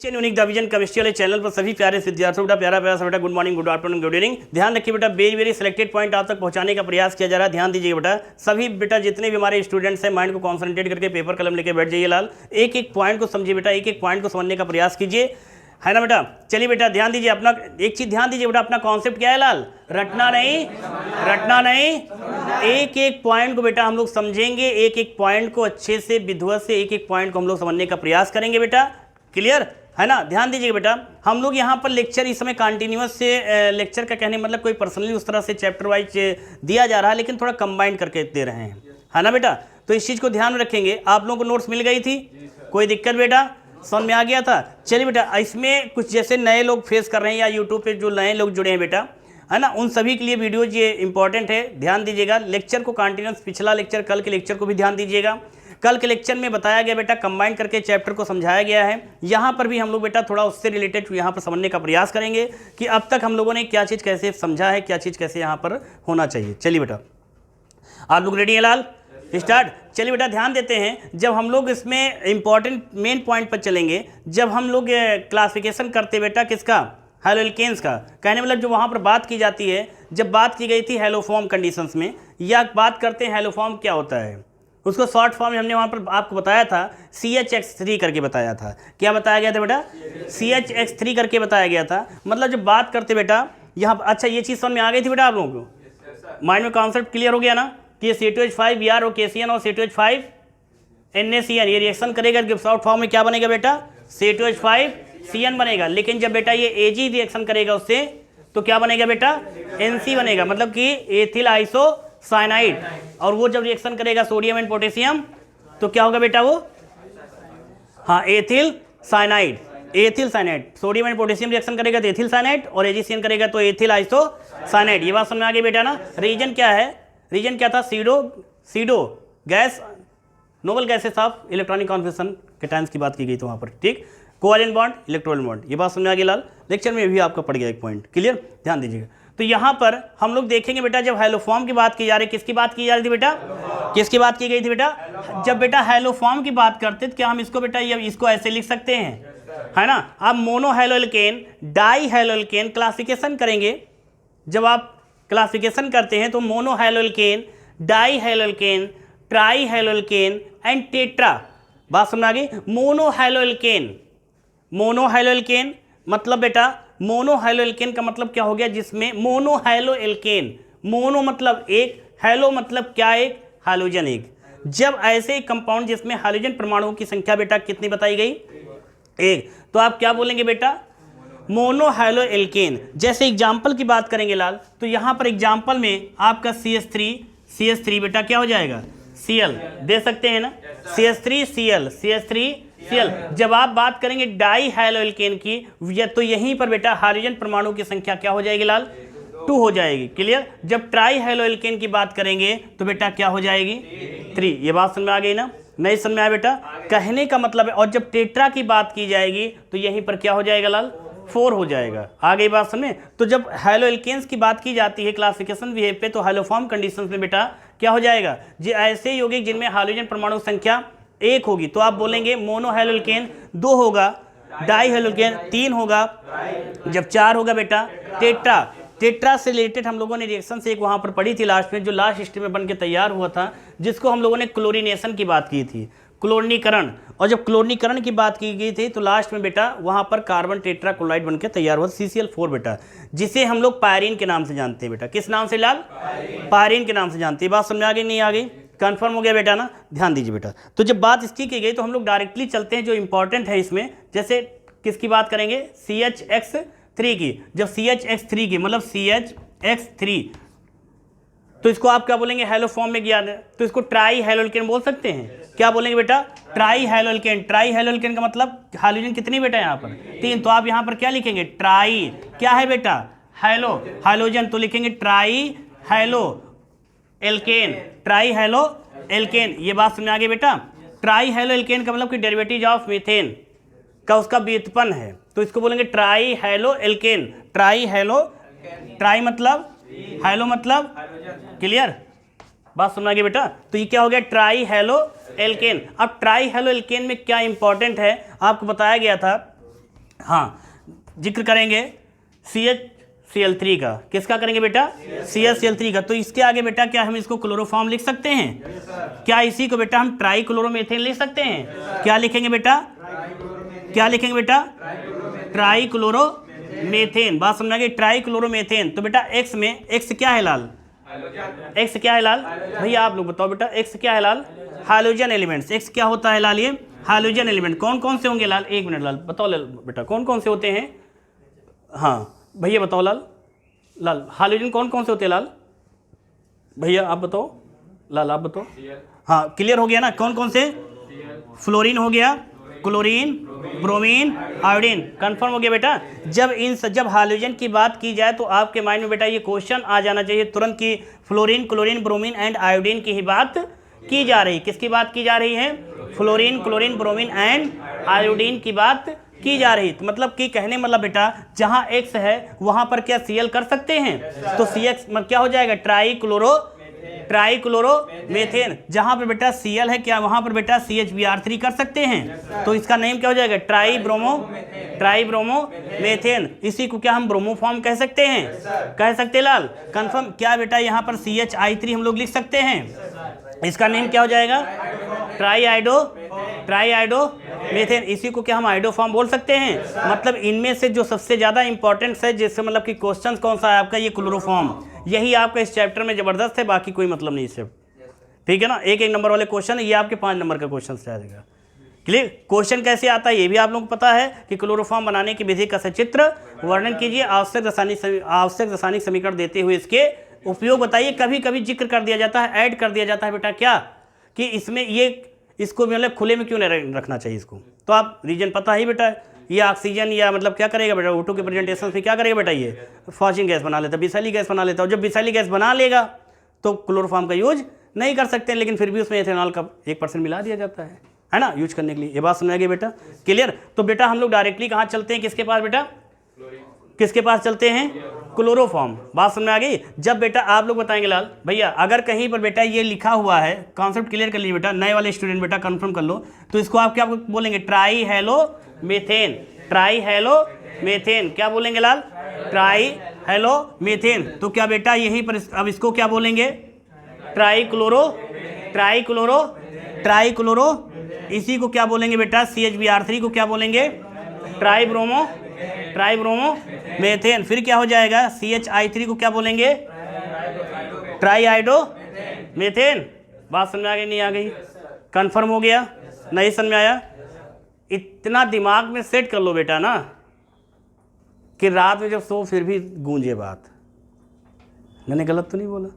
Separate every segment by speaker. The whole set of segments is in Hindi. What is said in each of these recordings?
Speaker 1: यूनिक डिवीजन केमिस्ट्री वाले चैनल पर सभी प्यारे विद्यार्थियों बेटा प्यारा प्यारा सा बेटा good morning good afternoon good evening. ध्यान रखिए बेटा वेरी वेरी सिलेक्टेड पॉइंट आप तक पहुंचाने का प्रयास किया जा रहा है। ध्यान दीजिए बेटा सभी बेटा जितने भी हमारे स्टूडेंट्स हैं माइंड को कॉन्सेंट्रेट करके पेपर कलम लेके बैठ जाइए लाल। एक एक पॉइंट को समझिए बेटा, एक एक पॉइंट को समझने का प्रयास कीजिए, है ना बेटा। चलिए बेटा ध्यान दीजिए, अपना एक चीज ध्यान दीजिए बेटा, अपना कॉन्सेप्ट क्या है लाल, रटना नहीं, एक एक पॉइंट को बेटा हम लोग समझेंगे, एक एक पॉइंट को अच्छे से विधिवत से एक एक पॉइंट को हम लोग समझने का प्रयास करेंगे बेटा। क्लियर है ना। ध्यान दीजिएगा बेटा, हम लोग यहाँ पर लेक्चर इस समय कंटिन्यूअस से लेक्चर का कहने मतलब कोई पर्सनली उस तरह से चैप्टर वाइज दिया जा रहा है, लेकिन थोड़ा कंबाइंड करके दे रहे हैं, है ना बेटा। तो इस चीज़ को ध्यान में रखेंगे। आप लोगों को नोट्स मिल गई थी, कोई दिक्कत बेटा, समझ में आ गया था। चलिए बेटा इसमें कुछ जैसे नए लोग फेस कर रहे हैं या यूट्यूब पे जो नए लोग जुड़े हैं बेटा, है ना, उन सभी के लिए वीडियोज ये इंपॉर्टेंट है। ध्यान दीजिएगा लेक्चर को कंटिन्यूअस, पिछला लेक्चर कल के लेक्चर को भी ध्यान दीजिएगा। कल के लेक्चर में बताया गया बेटा कंबाइन करके चैप्टर को समझाया गया है। यहाँ पर भी हम लोग बेटा थोड़ा उससे रिलेटेड यहाँ पर समझने का प्रयास करेंगे कि अब तक हम लोगों ने क्या चीज़ कैसे समझा है, क्या चीज़ कैसे यहाँ पर होना चाहिए। चलिए बेटा आप लोग रेडी हैं लाल, स्टार्ट। चलिए बेटा ध्यान देते हैं, जब हम लोग इसमें इंपॉर्टेंट मेन पॉइंट पर चलेंगे, जब हम लोग क्लासिफिकेशन करते बेटा किसका, हैलोएल्केन्स का, कहने मतलब जो वहाँ पर बात की जाती है, जब बात की गई थी हैलोफॉर्म कंडीशंस में, या बात करते हैं हैलोफॉर्म क्या होता है, उसको शॉर्ट फॉर्म में हमने वहाँ पर आपको बताया था CHX3 करके बताया था। क्या बताया गया था बेटा, CHX3 करके बताया गया था। मतलब जब बात करते बेटा यहाँ, अच्छा ये चीज़ समझ में आ गई थी बेटा आप लोगों को, माइंड में कॉन्सेप्ट क्लियर हो गया ना कि ये C2H5 Br और KCN और C2H5 NaCN ये रिएक्शन करेगा, शॉर्ट फॉर्म में क्या बनेगा बेटा, C2H5 CN बनेगा। लेकिन जब बेटा ये Ag रिएक्शन करेगा उससे तो क्या बनेगा बेटा, NC बनेगा, मतलब कि एथिल आइसोसाइनाइड। और वो जब रिएक्शन करेगा सोडियम एंड पोटेशियम तो क्या होगा बेटा वो, हाँ ethyl cyanide, ethyl cyanide. Sodium and potassium reaction करेगा तो एथिल साइनाइड, और AgCN करेगा तो एथिल आइसोसाइनाइड। ये बात समझ में आ गई बेटा ना। रीजन क्या है, रीजन क्या था, pseudo gas, noble gases of electronic configuration के टाइम्स की बात की गई तो वहाँ पर, ठीक। कोवैलेंट बॉन्ड, इलेक्ट्रोनेट बॉन्ड, ये बात समझ में आ गई लाल। लेक्चर में भी आपका पड़ गया एक पॉइंट, क्लियर। ध्यान दीजिएगा। तो यहाँ पर हम लोग देखेंगे बेटा, जब हैलोफॉर्म की बात की जा रही है, किसकी बात की जा रही थी बेटा, किसकी बात की गई थी बेटा, जब बेटा हैलोफॉर्म की बात करते तो क्या हम इसको बेटा ये इसको ऐसे लिख सकते हैं, है ना। आप मोनोहैलोएल्केन, डाईहैलोएल्केन क्लासिफिकेशन करेंगे, जब आप क्लासिफिकेशन करते हैं तो मोनोहैलोएल्केन, डाईहैलोएल्केन, ट्राईहैलोएल्केन एंड टेट्रा, बात समझ आ गई। मोनोहैलोएल्केन, मोनोहैलोएल्केन मतलब बेटा, मोनोहैलोएल्केन का मतलब क्या हो गया, जिसमें मोनोहैलोएल्केन, मोनो मतलब एक, हैलो मतलब क्या, एक, हाइड्रोजन एक। जब ऐसे कंपाउंड जिसमें हाइड्रोजन परमाणुओं की संख्या बेटा कितनी बताई गई, एक, तो आप क्या बोलेंगे बेटा, मोनोहैलोएल्केन। जैसे एग्जाम्पल की बात करेंगे लाल, तो यहाँ पर एग्जाम्पल में आपका CH3 बेटा क्या हो जाएगा, Cl दे सकते हैं ना, CH3Cl। जब आप बात करेंगे डाईहैलोएल्केन की, तो यहीं पर बेटा हाइड्रोजन परमाणु की संख्या क्या हो जाएगी लाल, 2 हो जाएगी, क्लियर। जब ट्राईहैलोएल्केन की बात करेंगे तो बेटा क्या हो जाएगी, 3। ये बात समझ में आ गई ना, नहीं समझ में आया बेटा, कहने का मतलब है। और जब टेट्रा की बात की जाएगी तो यहीं पर क्या हो जाएगा लाल, 4 हो जाएगा। आ गई बात समझ। तो जब हैलोएल्केन्स की बात की जाती है क्लासिफिकेशन बिहेव पे, तो हैलोफॉर्म कंडीशंस में बेटा क्या हो जाएगा, जी ऐसे यौगिक जिनमें हाइड्रोजन परमाणु संख्या 1 होगी तो आप बोलेंगे मोनोहैलोएल्केन, 2 होगा डाईहैलोएल्केन, 3 होगा, जब 4 होगा बेटा टेट्रा। टेट्रा से रिलेटेड हम लोगों ने रिएक्शन से एक वहाँ पर पढ़ी थी लास्ट में, जो लास्ट हिस्ट्री में बन के तैयार हुआ था, जिसको हम लोगों ने क्लोरीनेशन की बात की थी, क्लोरीनीकरण। और जब क्लोरीनीकरण की बात की गई थी तो लास्ट में बेटा वहाँ पर कार्बन टेट्रा क्लोराइड बन के तैयार हुआ CCl4 बेटा, जिसे हम लोग पायरीन के नाम से जानते हैं बेटा। किस नाम से लाल, पायरीन के नाम से जानते हैं। बात समझ आ गई, नहीं आ गई, कंफर्म हो गया बेटा ना। ध्यान दीजिए बेटा, तो जब बात इसकी की गई तो हम लोग डायरेक्टली चलते हैं जो इंपॉर्टेंट है इसमें। जैसे किसकी बात करेंगे, CHX3 की। जब CHX3 की मतलब CHX3, तो इसको आप क्या बोलेंगे, हैलोफॉर्म में गया तो इसको ट्राईहैलोएल्केन बोल सकते हैं। क्या बोलेंगे बेटा, ट्राईहैलोएल्केन। ट्राईहैलोएल्केन का मतलब हाइड्रोजन कितनी बेटा यहाँ पर, 3। तो आप यहाँ पर क्या लिखेंगे, ट्राई क्या है बेटा, हैलो, हाइड्रोजन, तो लिखेंगे ट्राईहैलोएल्केन, ट्राईहैलोएल्केन। ये बात समझ आ गई बेटा। ट्राईहैलोएल्केन का मतलब कि डेरिवेटिव ऑफ मीथेन का उसका व्युत्पन्न है, तो इसको बोलेंगे ट्राईहैलोएल्केन। ट्राई मतलब हैलो मतलब, क्लियर, बात सुनना गई बेटा। तो ये क्या हो गया, ट्राईहैलोएल्केन। अब ट्राईहैलोएल्केन में क्या इंपॉर्टेंट है, आपको बताया गया था हाँ, जिक्र करेंगे CHCl3 का। किसका करेंगे बेटा? CHCl3 का। तो इसके आगे बेटा क्या हम इसको क्लोरोफॉर्म लिख सकते हैं? क्या इसी को बेटा हम ट्राईक्लोरोमेथेन लिख सकते हैं? क्या लिखेंगे बेटा? क्या लिखेंगे बेटा? ट्राईक्लोरोमेथेन। बात समझ आ गई? ट्राईक्लोरोमेथेन। तो बेटा एक्स में, एक्स क्या है लाल? एक्स क्या है लाल? भैया आप लोग बताओ बेटा, एक्स क्या है लाल? Hydrogen elements. एक्स क्या होता है लाल? ये हाइड्रोजन एलिमेंट। कौन कौन से होंगे लाल? एक मिनट लाल, बताओ लाल बेटा कौन कौन से होते हैं? हाँ भैया बताओ लाल, लाल हाइड्रोजन कौन कौन से होते हैं लाल? भैया आप बताओ, लाल आप बताओ। हाँ क्लियर हो गया ना? कौन कौन से? फ्लोरीन हो गया, क्लोरीन, ब्रोमीन, आयोडीन। कंफर्म हो गया बेटा? जब हाइड्रोजन की बात की जाए तो आपके माइंड में बेटा ये क्वेश्चन आ जाना चाहिए तुरंत कि fluorine, chlorine, bromine and iodine की ही बात की जा रही। किसकी बात की जा रही है? Fluorine, chlorine, bromine and iodine की बात की जा रही। तो मतलब कि कहने मतलब बेटा जहां एक्स है वहां पर क्या Cl कर सकते हैं? तो CX मतलब क्या हो जाएगा? ट्राईक्लोरोमेथेन। जहां पर बेटा Cl है क्या वहां पर बेटा CHBr3 कर सकते हैं। तो इसका नेम क्या हो जाएगा? ट्राईब्रोमोमेथेन। इसी को क्या हम ब्रोमोफॉर्म कह सकते हैं? कह सकते हैं लाल? कंफर्म। क्या बेटा यहाँ पर CHI3 हम लोग लिख सकते हैं? इसका नेम क्या हो जाएगा? ट्राईआइडोमेथेन। इसी को क्या हम आइडोफॉर्म बोल सकते हैं? मतलब इनमें से जो सबसे ज्यादा इंपॉर्टेंट है, जिससे मतलब कि क्वेश्चन कौन सा है आपका? ये क्लोरोफॉर्म। यही आपका इस चैप्टर में जबरदस्त है, बाकी कोई मतलब नहीं इससे। ठीक है ना? एक एक नंबर वाले क्वेश्चन, ये आपके 5 नंबर का क्वेश्चन जाएगा। क्लियर? क्वेश्चन कैसे आता है ये भी आप लोगों को पता है कि क्लोरोफॉर्म बनाने की विधि का सचित्र वर्णन कीजिए, आवश्यक रासायनिक समीकरण देते हुए इसके उपयोग बताइए। कभी कभी जिक्र कर दिया जाता है, ऐड कर दिया जाता है बेटा क्या कि इसमें ये इसको मतलब खुले में क्यों नहीं रखना चाहिए इसको। तो आप रीजन पता ही बेटा, ये ऑक्सीजन या मतलब क्या करेगा बेटा? O2 के प्रेजेंटेशन में क्या करेगा बेटा? ये फॉसिंग गैस बना लेता है, विषैली गैस बना लेता है। और जब विषैली गैस बना लेगा तो क्लोरोफॉर्म का यूज नहीं कर सकते, लेकिन फिर भी उसमें एथेनॉल का 1% मिला दिया जाता है ना, यूज करने के लिए। ये बात समझ आ गई बेटा? क्लियर? तो बेटा हम लोग डायरेक्टली कहाँ चलते हैं? किसके पास बेटा? किसके पास चलते हैं? क्लोरोफॉर्म। बात समझ में आ गई? जब बेटा आप लोग बताएंगे लाल भैया अगर कहीं पर बेटा ये लिखा हुआ है, कॉन्सेप्ट क्लियर कर लीजिए बेटा, नए वाले स्टूडेंट बेटा कंफर्म कर लो। तो इसको आप क्या बोलेंगे? ट्राईहेलोमेथेन। ट्राईहेलोमेथेन क्या बोलेंगे लाल? ट्राईहेलोमेथेन। तो क्या बेटा यहीं पर अब इसको क्या बोलेंगे? ट्राईक्लोरो। इसी को क्या बोलेंगे बेटा? CHBr3 को क्या बोलेंगे? ट्राईब्रोमोमेथेन। फिर क्या हो जाएगा? CHI3 को क्या बोलेंगे? ट्राईआइडोमेथेन। बात समझ आ गई नहीं आ गई? कंफर्म हो गया? नहीं समझ में आया? इतना दिमाग में सेट कर लो बेटा ना कि रात में जब सो फिर भी गूंजे बात। मैंने गलत तो नहीं बोला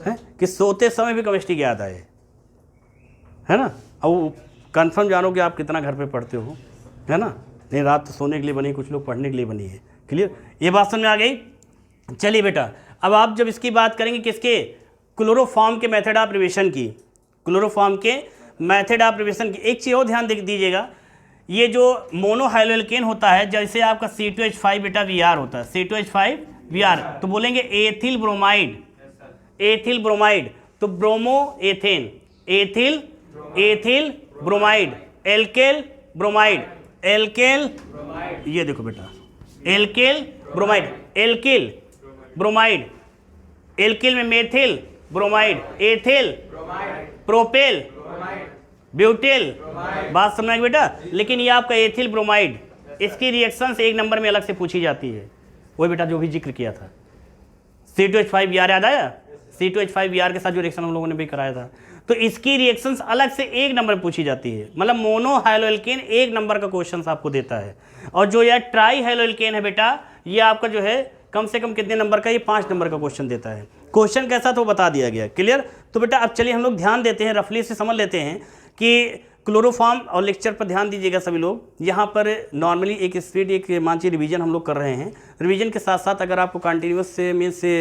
Speaker 1: है कि सोते समय भी केमिस्ट्री याद आए, है ना? अब कंफर्म जानो कि आप कितना घर पे पढ़ते हो, है ना? नहीं रात तो सोने के लिए बनी, कुछ लोग पढ़ने के लिए बनी है। क्लियर? ये बात समझ में आ गई? चलिए बेटा अब आप जब इसकी बात करेंगे किसके? क्लोरोफॉर्म के मेथड ऑफ रिविजन की। क्लोरोफॉर्म के मेथड ऑफ रिविजन की एक चीज़ और ध्यान दीजिएगा, ये जो मोनोहाइड्रोएल्केन होता है, जैसे आपका C2H5 बेटा Br होता है, C2H5 Br, तो बोलेंगे एथिल ब्रोमाइड। एथिल ब्रोमाइड तो bromo ethane, ethyl bromide, alkyl bromide, alkyl, ये देखो बेटा alkyl bromide, alkyl bromide, alkyl में methyl bromide, ethyl, propyl, butyl. बात समझ बेटा? लेकिन ये आपका एथिल ब्रोमाइड, इसकी रिएक्शंस एक नंबर में अलग से पूछी जाती है। वही बेटा जो भी जिक्र किया था, C2H5 Br याद आया? C2H5 Br के साथ जो रिएक्शन हम लोगों ने भी कराया था, तो इसकी रिएक्शंस अलग से एक नंबर में पूछी जाती है। मतलब मोनोहाइड्रोएल्केन एक नंबर का क्वेश्चन आपको देता है, और जो यह ट्राईहाइड्रोएल्केन है बेटा, ये आपका जो है कम से कम कितने नंबर का? ये 5 नंबर का क्वेश्चन देता है। क्वेश्चन कैसा तो बता दिया गया। क्लियर? तो बेटा अब चलिए हम लोग ध्यान देते हैं, रफली से समझ लेते हैं कि क्लोरोफॉर्म, और लेक्चर पर ध्यान दीजिएगा सभी लोग। यहाँ पर नॉर्मली एक स्पीड, एक मानचित्र रिवीजन हम लोग कर रहे हैं। रिवीजन के साथ साथ अगर आपको कंटिन्यूस से मीन्स से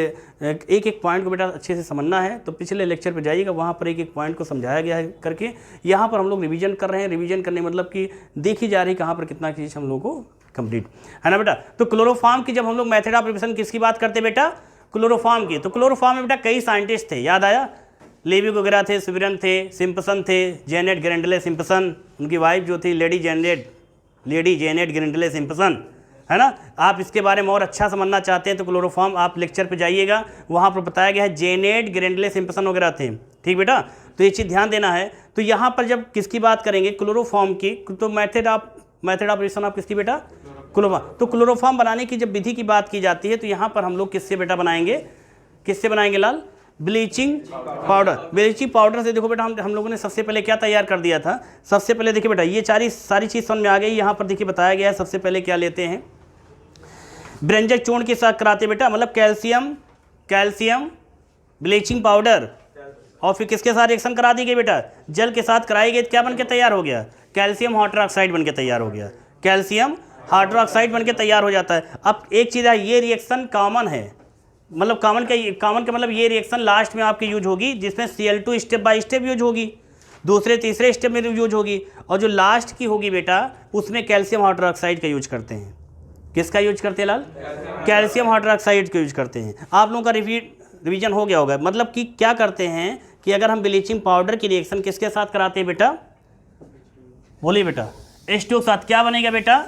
Speaker 1: एक एक पॉइंट को बेटा अच्छे से समझना है तो पिछले लेक्चर पर जाइएगा, वहाँ पर एक एक पॉइंट को समझाया गया है करके। यहाँ पर हम लोग रिवीजन कर रहे हैं। रिवीजन करने मतलब कि देखी जा रही है कहाँ पर कितना चीज़ हम लोग को कंप्लीट है ना बेटा। तो क्लोरोफॉर्म की जब हम लोग मेथड ऑफ रिविजन किसकी बात करते हैं बेटा? क्लोरोफॉर्म की। तो क्लोरोफॉर्म में बेटा कई साइंटिस्ट थे, याद आया? लेविक वगैरह थे, सिबरन थे, सिम्पसन थे, जेनेट ग्रेंडले सिम्पसन, उनकी वाइफ जो थी Lady Janet Lady Janet Grindley Simpson, है ना। आप इसके बारे में और अच्छा समझना चाहते हैं तो क्लोरोफॉर्म आप लेक्चर पे जाइएगा, वहाँ पर बताया गया है जेनेट ग्रिंडले सिम्पसन वगैरह थे, ठीक बेटा। तो ये चीज़ ध्यान देना है। तो यहाँ पर जब किसकी बात करेंगे क्लोरोफॉर्म की, तो मेथड ऑफ रिएक्शन आप किसकी बेटा, क्लोरोफॉर्म। तो क्लोरोफॉर्म बनाने की जब विधि की बात की जाती है तो यहाँ पर हम लोग किससे बेटा बनाएंगे, किससे बनाएंगे लाल, ब्लीचिंग पाउडर। ब्लीचिंग पाउडर से देखो बेटा हम लोगों ने सबसे पहले क्या तैयार कर दिया था, सबसे पहले देखिए बेटा ये सारी चीज़ समझ में आ गई। यहाँ पर देखिए बताया गया है सबसे पहले क्या लेते हैं, व्यंजक चूर्ण के साथ कराते बेटा, मतलब कैल्शियम ब्लीचिंग पाउडर, और फिर किसके साथ रिएक्शन करा दी गई बेटा, जल के साथ कराई गई, क्या बन के तैयार हो गया, कैल्शियम हाइड्रोक्साइड बन के तैयार हो गया, कैल्शियम हाइड्रोक्साइड बन के तैयार हो जाता है। अब एक चीज़ है, ये रिएक्शन कॉमन है, मतलब कॉमन का मतलब ये रिएक्शन लास्ट में आपकी यूज होगी, जिसमें Cl2 step by step use होगी, दूसरे तीसरे स्टेप में यूज होगी, और जो लास्ट की होगी बेटा उसमें कैल्शियम हाइड्रोक्साइड का यूज करते हैं। किसका यूज करते हैं लाल, कैल्शियम हाइड्रोक्साइड का यूज करते हैं। आप लोगों का रिवीजन हो गया होगा, मतलब कि क्या करते हैं कि अगर हम ब्लीचिंग पाउडर की रिएक्शन किसके साथ कराते हैं बेटा, बोलिए बेटा, H2 के साथ क्या बनेगा बेटा,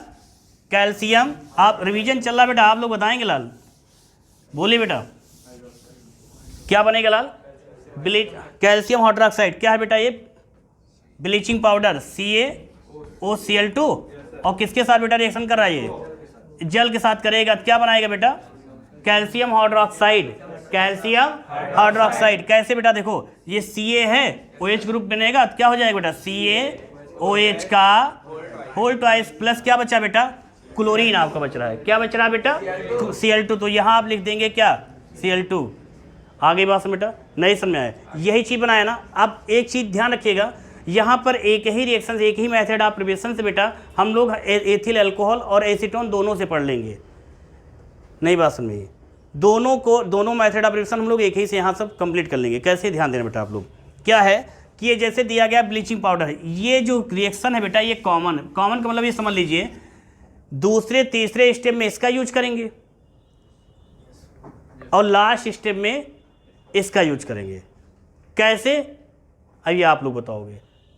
Speaker 1: कैल्शियम। आप रिवीजन चल रहा बेटा, आप लोग बताएंगे लाल, बोलिए बेटा क्या बनेगा लाल, कैल्शियम हाइड्रोक्साइड। क्या है बेटा ये, ब्लीचिंग पाउडर CaOCl2, और किसके साथ बेटा रिएक्शन कर रहा है, ये जल के साथ करेगा, क्या बनाएगा बेटा, कैल्शियम हाइड्रोक्साइड, कैल्शियम हाइड्रोक्साइड। कैसे बेटा, देखो ये Ca है, OH ग्रुप बनेगा, क्या हो जाएगा बेटा, CaOH का होल ट्वाइस प्लस क्या बचा बेटा, क्लोरीन आपका बच रहा है, क्या बच रहा है बेटा, Cl2। तो यहाँ आप लिख देंगे क्या, Cl2। आगे बात समझ बेटा, नहीं समझ में आया, यही चीज़ बनाया ना। अब एक चीज़ ध्यान रखिएगा, यहाँ पर एक ही रिएक्शन, एक ही मेथड ऑफ प्रिपरेशन से बेटा हम लोग एथिल अल्कोहल और एसीटोन दोनों से पढ़ लेंगे। नई बात समझ में, दोनों मेथड ऑफ प्रिपरेशन हम लोग एक ही से यहाँ सब कंप्लीट कर लेंगे। कैसे, ध्यान देना बेटा आप लोग, क्या है कि ये जैसे दिया गया ब्लीचिंग पाउडर है, ये जो रिएक्शन है बेटा ये कॉमन का मतलब ये समझ लीजिए दूसरे तीसरे स्टेप में इसका यूज करेंगे और लास्ट स्टेप में इसका यूज करेंगे। कैसे, अभी आप लोग बताओगे,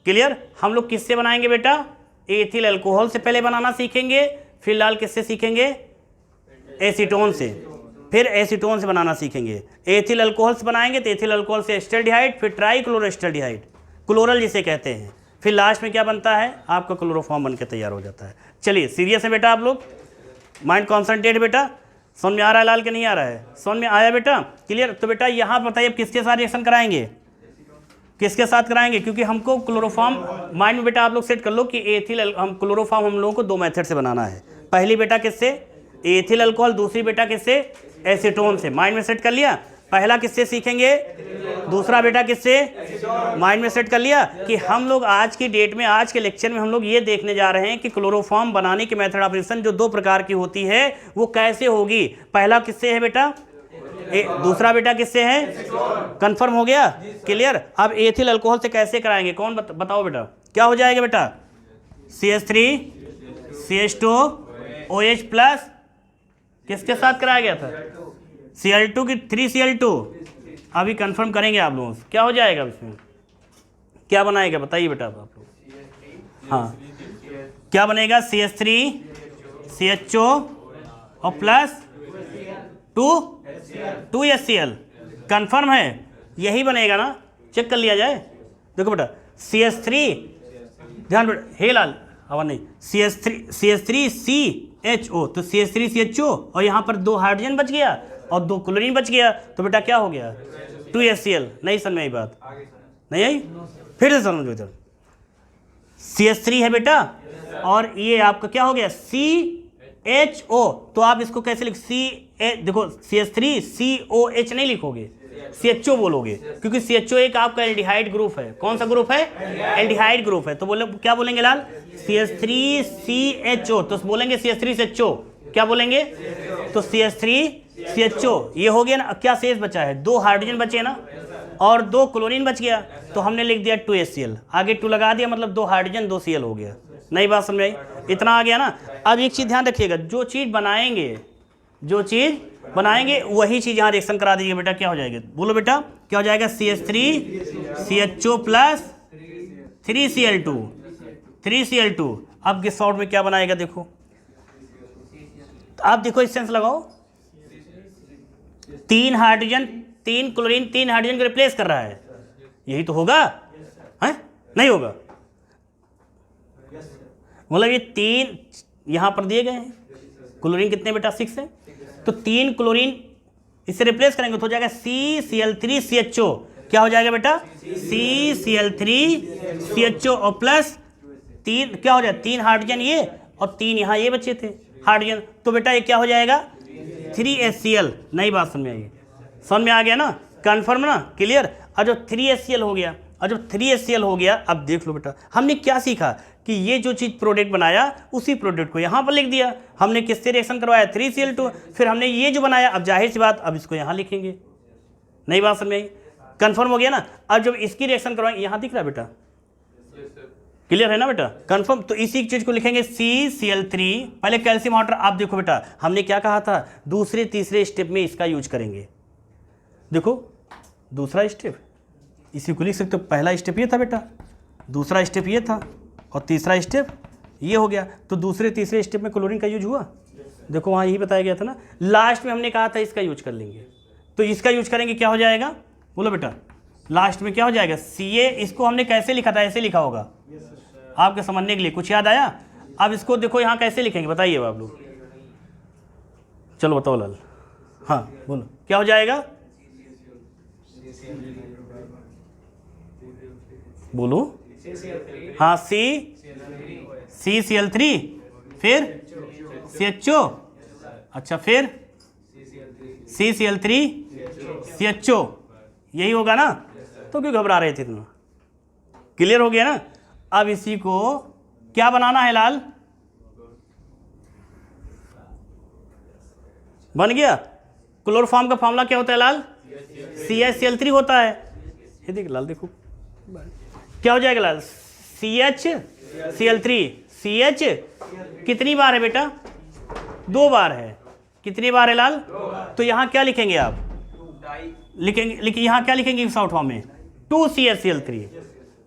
Speaker 1: क्लियर। हम लोग किससे बनाएंगे बेटा, एथिल अल्कोहल से पहले बनाना सीखेंगे, फिलहाल किससे सीखेंगे, एसीटोन से, फिर एसीटोन से बनाना सीखेंगे। एथिल अल्कोहल से बनाएंगे तो एथिल अल्कोहल से एस्टल्डिहाइड, फिर ट्राइक्लोरोएस्टल्डिहाइड, क्लोरल जिसे कहते हैं, फिर लास्ट में क्या बनता है, आपका क्लोरोफॉर्म बनकर तैयार हो जाता है। चलिए सीरियस है बेटा, आप लोग माइंड कॉन्सेंट्रेट बेटा, समझ में आ रहा है लाल के नहीं आ रहा है, समझ में आया बेटा, क्लियर। तो बेटा यहाँ बताइए किसके साथ रिएक्शन कराएंगे, किसके साथ कराएंगे, क्योंकि हमको क्लोरोफॉर्म माइंड में बेटा आप लोग सेट कर लो कि एथिल हम क्लोरोफॉर्म हम लोगों को दो मेथड से बनाना है। पहली बेटा किससे, एथिल अल्कोहल, दूसरी बेटा किससे, एसीटोन से। माइंड में सेट कर लिया, पहला किससे सीखेंगे, दूसरा बेटा किससे, माइंड में सेट कर लिया कि हम लोग आज की डेट में, आज के लेक्चर में हम लोग ये देखने जा रहे हैं कि क्लोरोफॉर्म बनाने की मेथड ऑफ रिएक्शन जो दो प्रकार की होती है वो कैसे होगी। पहला किससे है बेटा, दूसरा बेटा किससे है, कंफर्म हो गया, क्लियर। अब एथिल अल्कोहल से कैसे कराएंगे, कौन बताओ बेटा, क्या हो जाएगा बेटा, CH3 CH2 OH प्लस किसके साथ कराया गया था, Cl2 की 3Cl2। अभी कंफर्म करेंगे आप लोगों से, क्या हो जाएगा इसमें, क्या बनाएगा बताइए बेटा आप लोग, हाँ क्या बनेगा, CH3 CHO और प्लस 2HCl, कंफर्म है, यही बनेगा ना, चेक कर लिया जाए। देखो बेटा CH3, ध्यान बेटा, हे लाल हवा नहीं, CH3CHO, तो CH3CHO और यहाँ पर दो हाइड्रोजन बच गया और दो क्लोरीन बच गया, तो बेटा क्या हो गया, 2HCl। नहीं समझ में आई बात, नहीं आई, फिर से समझो इधर, CH3 है बेटा और ये आपका क्या हो गया, CHO, तो आप इसको कैसे लिख, देखो CH3COH नहीं लिखोगे, CHO बोलोगे, क्योंकि CHO एक आपका एल्डिहाइड ग्रुप है। कौन सा ग्रुप है, एल्डिहाइड ग्रुप है। तो बोले क्या बोलेंगे लाल, CH3CHO, तो बोलेंगे CH3CHO, क्या बोलेंगे, तो CH3CHO ये हो गया ना। क्या शेष बचा है, दो हाइड्रोजन बचे ना और दो क्लोरीन बच गया, तो हमने लिख दिया 2HCl, आगे 2 लगा दिया, मतलब दो हाइड्रोजन 2 Cl हो गया। नई बात समझ आई, इतना आ गया ना। अब एक चीज़ ध्यान रखिएगा, जो चीज़ बनाएंगे वही चीज़ यहाँ रिएक्शन करा दीजिए बेटा, क्या हो जाएगा, बोलो बेटा क्या हो जाएगा, CH3CHO प्लस 3Cl2 अब गेस आउट में क्या बनाएगा देखो, तो आप देखो इस सेंस लगाओ, 3 हाइड्रोजन 3 क्लोरीन 3 हाइड्रोजन को रिप्लेस कर रहा है, यही तो होगा है, नहीं होगा? मतलब ये 3 यहां पर दिए गए हैं, क्लोरीन कितने बेटा 6 है, तो 3 क्लोरीन इससे रिप्लेस करेंगे तो हो जाएगा CCl3CHO, क्या हो जाएगा बेटा CCl3CHO और प्लस 3 क्या हो जाएगा 3 हाइड्रोजन ये और 3 यहाँ ये बचे थे हाइड्रोजन, तो बेटा ये क्या हो जाएगा 3HCl। नई बात समझ में आई, समझ में आ गया ना, कन्फर्म ना, क्लियर। और जब 3HCl हो गया, और जब 3HCl हो गया, अब देख लो बेटा हमने क्या सीखा कि ये जो चीज़ प्रोडक्ट बनाया उसी प्रोडक्ट को यहाँ पर लिख दिया, हमने किससे रिएक्शन करवाया 3Cl2, फिर हमने ये जो बनाया, अब जाहिर सी बात अब इसको यहाँ लिखेंगे। नई बात समझ में आई, कन्फर्म हो गया ना। अब जब इसकी रिएक्शन करवाएंगे, यहाँ दिख रहा है बेटा, क्लियर है ना बेटा, कंफर्म। तो इसी चीज को लिखेंगे CCl3, पहले कैल्शियम वाटर। आप देखो बेटा हमने क्या कहा था, दूसरे तीसरे स्टेप में इसका यूज करेंगे। देखो दूसरा स्टेप इसी को लिख सकते हो, पहला स्टेप ये था बेटा, दूसरा स्टेप ये था और तीसरा स्टेप ये हो गया। तो दूसरे तीसरे स्टेप में क्लोरीन का यूज हुआ, देखो वहाँ यही बताया गया था ना। लास्ट में हमने कहा था इसका यूज कर लेंगे, तो इसका यूज करेंगे, क्या हो जाएगा बोलो बेटा, लास्ट में क्या हो जाएगा Ca। इसको हमने कैसे लिखा था, ऐसे लिखा होगा, आपके समझने के लिए कुछ याद आया? अब इसको देखो यहाँ कैसे लिखेंगे बताइए आप लोग, चलो बताओ लाल, हाँ बोलो क्या हो जाएगा, बोलो हाँ CCl3 फिर CHO, अच्छा फिर CCl3CHO, यही होगा ना। तो क्यों घबरा रहे थे तुम, क्लियर हो गया ना। अब इसी को क्या बनाना है लाल, बन गया। क्लोरोफॉर्म का फॉर्मूला क्या होता है लाल, CHCl3 होता है। ये देख लाल, देखो क्या हो जाएगा लाल, CHCl3, CH कितनी बार है बेटा, 2 बार है, कितनी बार है लाल, तो यहाँ क्या लिखेंगे आप, लिखेंगे यहाँ क्या लिखेंगे इस शॉर्ट फॉर्म में 2CHCl3,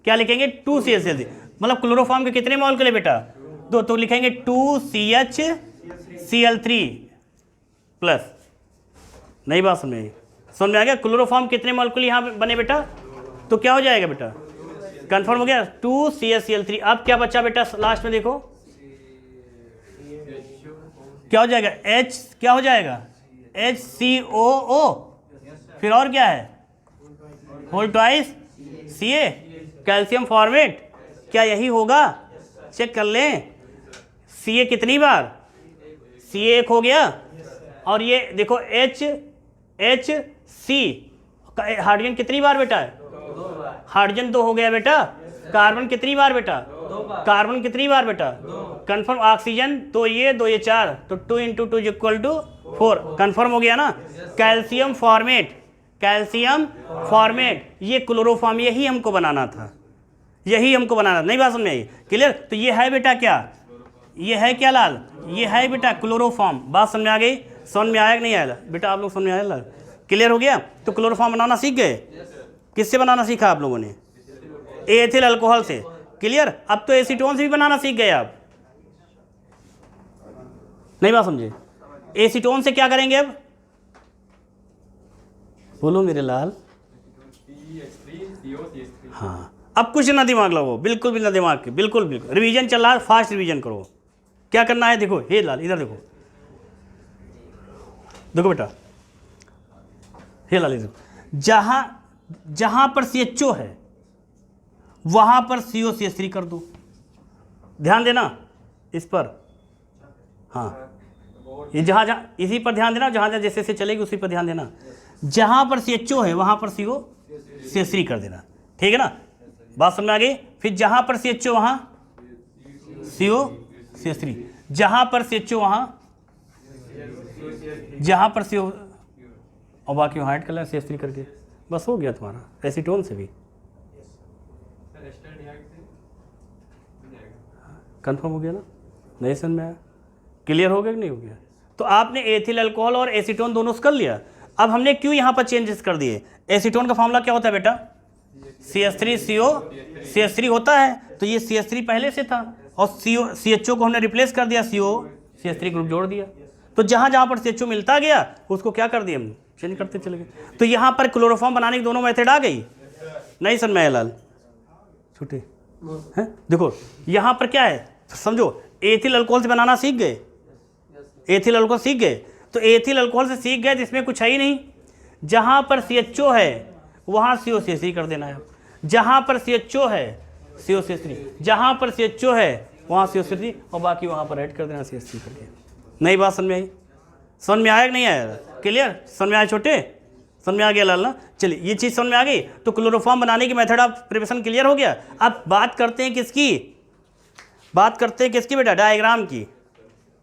Speaker 1: क्या लिखेंगे 2CHCl3, मतलब क्लोरोफॉर्म के कितने मॉलिक्यूल है बेटा 2, तो लिखेंगे 2CHCl3 प्लस। नई बात समझ में आ गया, क्लोरोफॉर्म कितने मॉलिक्यूल यहाँ बने बेटा, तो क्या हो जाएगा बेटा, कंफर्म हो गया 2CHCl3। अब क्या बचा बेटा लास्ट में देखो, क्या हो जाएगा H, क्या हो जाएगा HCOO, फिर और क्या है whole twice Ca, calcium formate, क्या यही होगा, चेक कर लें। Ca कितनी बार, Ca एक हो गया, और ये देखो HC, हाइड्रोजन कितनी बार बेटा है, हाइड्रोजन 2 हो गया बेटा, कार्बन कितनी बार बेटा, कार्बन कितनी बार बेटा, कंफर्म। ऑक्सीजन तो ये 2 ये 4, तो 2 × 2 = 4, कंफर्म हो गया ना। कैल्शियम फॉर्मेट, कैल्शियम फॉर्मेट, ये क्लोरोफॉर्म यही हमको बनाना था, यही हमको बनाना था। नहीं बात समझ में आई, क्लियर। तो ये है बेटा क्या, ये है क्या लाल, ये है बेटा क्लोरोफॉर्म। बात समझ में आ गई, समझ में आया कि नहीं आया बेटा, आप लोग समझ में आया लाल, क्लियर हो गया। तो क्लोरोफॉर्म बनाना सीख गए, किससे बनाना सीखा आप लोगों ने, एथिल अल्कोहल से, क्लियर। अब तो एसीटोन से भी बनाना सीख गए आप, नहीं बात समझे। एसीटोन से क्या करेंगे अब, बोलो मेरे लाल, हाँ अब कुछ ना दिमाग लगाओ, बिल्कुल भी ना दिमाग के, बिल्कुल बिल्कुल रिवीजन चल रहा है, फास्ट रिवीजन करो। क्या करना है देखो, हे लाल इधर देखो, देखो बेटा, हे लाल इधर, जहां पर CHO है वहां पर COCH3 कर दो, ध्यान देना इस पर, हाँ ये जहां इसी पर ध्यान देना, जहां जैसे से चलेगी उसी पर ध्यान देना। जहां पर CHO है वहां पर COCH3 कर देना, ठीक है ना, बात समझ में आ गई। फिर जहां पर CHO वहां COCH3, जहां पर CHO वहां, जहां पर CO, और बाकी वहां ऐड कर लेना CH3 करके, बस हो गया तुम्हारा। एसीटोन से भी कंफर्म हो गया ना, नहीं समझ में आया, क्लियर हो गया कि नहीं हो गया। तो आपने एथिल अल्कोहल और एसीटोन दोनों कर लिया। अब हमने क्यों यहाँ पर चेंजेस कर दिए, एसीटोन का फॉर्मूला क्या होता है बेटा, CH3CO, CH3 होता है, तो ये CH3 पहले से था और CHO को हमने रिप्लेस कर दिया, COCH3 ग्रुप जोड़ दिया। तो जहाँ जहाँ पर CHO मिलता गया उसको क्या कर दिया हमने, चेंज करते चले गए। तो यहाँ पर क्लोरोफॉर्म बनाने की दोनों मेथड आ गई, नहीं समझ में आया लाल छोटे हैं? देखो यहाँ पर क्या है, समझो एथिल अल्कोहल से बनाना सीख गए, एथिल अल्कोहल सीख गए। तो एथिल अल्कोहल से सीख गए तो इसमें कुछ है ही नहीं, जहाँ पर CHO है वहाँ COCH3 कर देना है, जहाँ पर CHO है COCH3, जहाँ पर CHO है वहाँ COCH3 और बाकी वहाँ पर ऐड कर देना CH3 करके। नई बात समझ में आई? समझ में आया कि नहीं आया? क्लियर? समझ में आया छोटे? समझ में आ गया लाल ना? चलिए ये चीज़ समझ में आ गई। तो क्लोरोफॉर्म बनाने की मेथड ऑफ प्रिपरेशन क्लियर हो गया। अब बात करते हैं किसकी, बात करते हैं किसकी बेटा, डायग्राम की।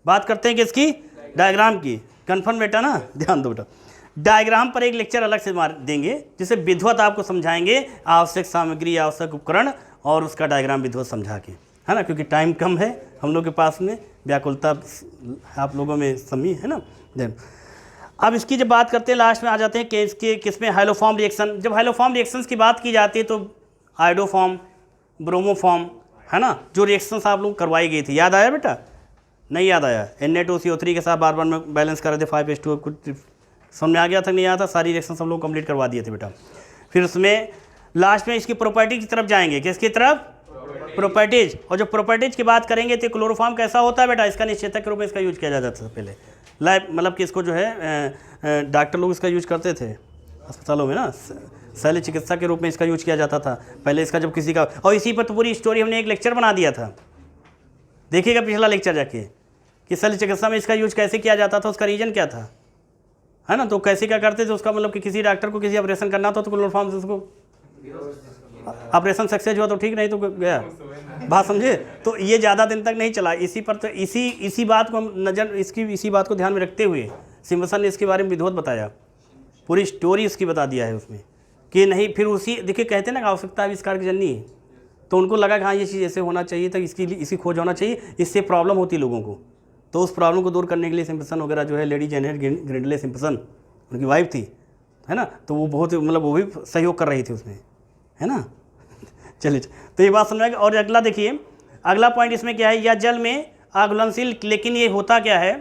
Speaker 1: बात करते हैं किसकी, डायग्राम की। कन्फर्म बेटा ना, ध्यान दो बेटा। डायग्राम पर एक लेक्चर अलग से देंगे जिसे विधिवत आपको समझाएंगे, आवश्यक सामग्री, आवश्यक उपकरण और उसका डायग्राम विधिवत समझा के, है ना, क्योंकि टाइम कम है हम लोग के पास में, व्याकुलता आप लोगों में समी है ना। देन अब इसकी जब बात करते हैं लास्ट में आ जाते हैं कि इसके किसमें हाइलोफॉर्म रिएक्शन। जब हाइलोफॉर्म रिएक्शंस की बात की जाती है तो आयोडोफॉर्म, ब्रोमोफॉर्म, है ना, जो रिएक्शंस आप लोग करवाई गई थी, याद आया बेटा? नहीं याद आया? Na2CO3 के साथ बार बार में बैलेंस कर रहे थे 5:2, कुछ समझ में आ गया था नहीं आया था? सारी रिएक्शन हम लोग कंप्लीट करवा दिए थे बेटा। फिर उसमें लास्ट में इसकी प्रॉपर्टी की तरफ जाएंगे, किसकी तरफ, प्रॉपर्टीज। और जो प्रॉपर्टीज की बात करेंगे तो क्लोरोफॉर्म कैसा होता है बेटा, इसका निश्चेतक के रूप में इसका यूज किया जाता था पहले, लाइव मतलब कि इसको जो है डॉक्टर लोग इसका यूज करते थे अस्पतालों में ना, शल्य चिकित्सा के रूप में इसका यूज किया जाता था पहले इसका जब किसी का। और इसी पर तो पूरी स्टोरी हमने एक लेक्चर बना दिया था, देखिएगा पिछला लेक्चर जाके, कि शल्य चिकित्सा में इसका यूज कैसे किया जाता था, उसका रीजन क्या था, है ना। तो कैसे क्या करते थे उसका, मतलब कि किसी डॉक्टर को किसी ऑपरेशन करना था तो क्लोरोफॉर्म से उसको ऑपरेशन सक्सेस हुआ तो ठीक, नहीं तो गया। बात समझे? तो ये ज़्यादा दिन तक नहीं चला। इसी पर तो इसी बात को हम नज़र इसी बात को ध्यान में रखते हुए सिम्पसन ने इसके बारे में विधिवत बताया, पूरी स्टोरी इसकी बता दिया है उसमें कि नहीं। फिर उसी देखिए कहते हैं ना आवश्यकता आविष्कार की जननी, तो उनको लगा कि हाँ ये चीज़ ऐसे होना चाहिए था, इसकी खोज होना चाहिए, इससे प्रॉब्लम होती लोगों को। तो उस प्रॉब्लम को दूर करने के लिए सिम्पसन वगैरह जो है, लेडी जेनेट ग्रिंडले सिम्पसन उनकी वाइफ थी, है ना, तो वो बहुत मतलब वो भी सहयोग कर रही थी उसमें, है ना। चलिए तो ये बात समझ। और अगला देखिए, अगला पॉइंट इसमें क्या है, या जल में अघुलनशील, लेकिन ये होता क्या है,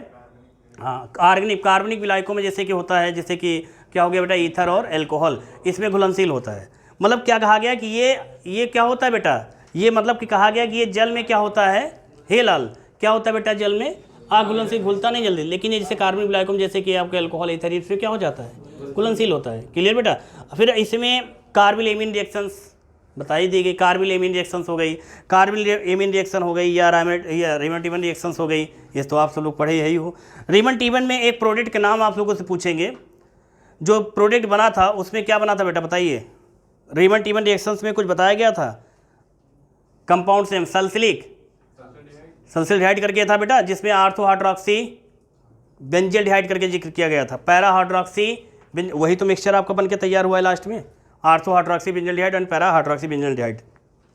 Speaker 1: हाँ कार्बनिक विलायकों में जैसे कि होता है, जैसे कि क्या हो गया बेटा, ईथर और एल्कोहल, इसमें घुलनशील होता है। मतलब क्या कहा गया कि ये क्या होता है बेटा, ये मतलब कि कहा गया कि ये जल में क्या होता है, हे लाल क्या होता है बेटा, जल में अघुलनशील, घुलता नहीं जल्दी, लेकिन ये जैसे कार्बनिक विलायकों में जैसे कि आपका एल्कोहल, ईथर, इसमें क्या हो जाता है, घुलनशील होता है। क्लियर बेटा? फिर इसमें कार्बिल एमीन रिएक्शंस बताई दी गई, कार्बिल एमीन रिएक्शंस हो गई, कार्बिल एमीन रिएक्शन हो गई, या रीमन-टीबन रिएक्शंस हो गई, ये तो आप सब लोग पढ़े ही हो। रीमन-टीबन में एक प्रोडक्ट के नाम आप लोगों से पूछेंगे, जो प्रोडक्ट बना था उसमें क्या बना था बेटा बताइए। रीमन-टीबन रिएक्शंस में कुछ बताया गया था, कंपाउंड सेम सल्सिल्डिहाइड करके था बेटा, जिसमें आर्थो हाइड्रोक्सी बेंजल्डिहाइड करके जिक्र किया गया था, पैरा हाइड्रोक्सी, वही तो मिक्सचर आपका बन के तैयार हुआ है लास्ट में, ortho hydroxy benzaldehyde and para hydroxy benzaldehyde.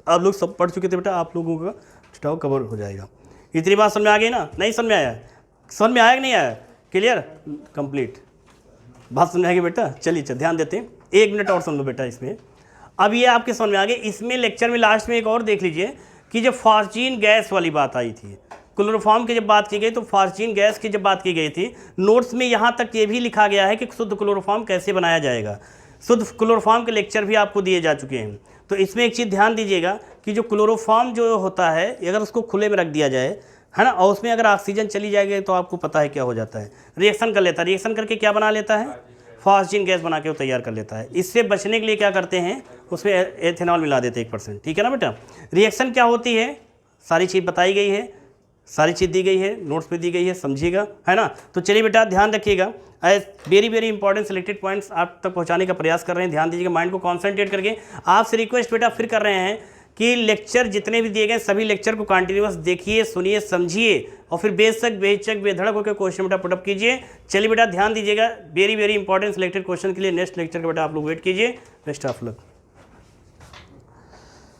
Speaker 1: आप लोग सब पढ़ चुके थे बेटा, आप लोगों का स्टॉक कवर हो जाएगा। इतनी बात समझ में आ गई ना? नहीं समझ में आया? समझ में आया कि नहीं आया? क्लियर कंप्लीट बात समझ आएगी बेटा? चलिए ध्यान देते हैं, 1 मिनट और सुन लो बेटा इसमें। अब ये आपके समझ में आ गई। इसमें लेक्चर में लास्ट में एक और देख लीजिए कि जब फॉस्जीन गैस वाली बात आई थी, क्लोरोफॉर्म की जब बात की गई, तो फॉस्जीन गैस की जब बात की गई थी, नोट्स में यहाँ तक ये भी लिखा गया है कि शुद्ध क्लोरोफॉर्म कैसे बनाया जाएगा। शुद्ध क्लोरोफॉर्म के लेक्चर भी आपको दिए जा चुके हैं। तो इसमें एक चीज़ ध्यान दीजिएगा कि जो क्लोरोफॉर्म जो होता है, अगर उसको खुले में रख दिया जाए, है ना, और उसमें अगर ऑक्सीजन चली जाएगी तो आपको पता है क्या हो जाता है, रिएक्शन कर लेता है। रिएक्शन करके क्या बना लेता है, फॉस्जीन गैस बना के वो तैयार कर लेता है। इससे बचने के लिए क्या करते हैं, उसमें एथेनॉल मिला देते हैं 1%, ठीक है ना बेटा। रिएक्शन क्या होती है, सारी चीज़ बताई गई है, सारी चीज़ दी गई है, नोट्स पे दी गई है, समझिएगा, है ना। तो चलिए बेटा ध्यान रखिएगा, वेरी इंपॉर्टेंट सिलेक्टेड पॉइंट्स आप तक पहुंचाने का प्रयास कर रहे हैं। ध्यान दीजिएगा, माइंड को कॉन्सेंट्रेट करके। आपसे रिक्वेस्ट बेटा फिर कर रहे हैं कि लेक्चर जितने भी दिए गए सभी लेक्चर को कंटिन्यूअस देखिए, सुनिए, समझिए और फिर बेशक बेधड़क होकर क्वेश्चन बेटा पुटअप कीजिए। चलिए बेटा ध्यान दीजिएगा, वेरी इंपॉर्टेंट सिलेक्टेड क्वेश्चन के लिए नेक्स्ट लेक्चर का बेटा आप लोग वेट कीजिए। Best of luck.